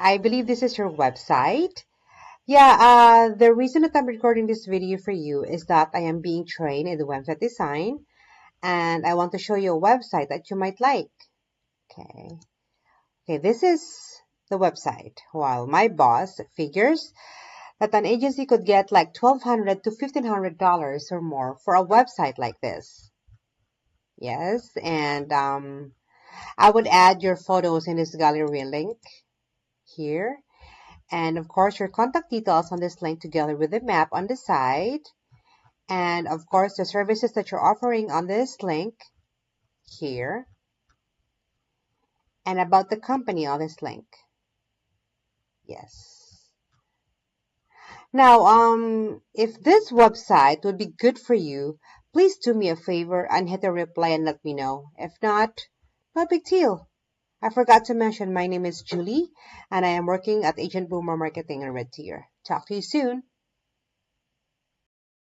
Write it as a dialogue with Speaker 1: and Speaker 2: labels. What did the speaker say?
Speaker 1: I believe this is your website. The reason that I'm recording this video for you is that I am being trained in the website design and I want to show you a website that you might like. Okay. Okay, this is the website. While my boss figures that an agency could get like $1,200 to $1,500 or more for a website like this. Yes, and I would add your photos in this gallery link here. And of course, your contact details on this link together with the map on the side. And of course, the services that you're offering on this link here. And about the company on this link. Yes. Now, if this website would be good for you, please do me a favor and hit a reply and let me know. If not, no big deal. I forgot to mention my name is Julie and I am working at Agent Boomer Marketing in Red Deer. Talk to you soon.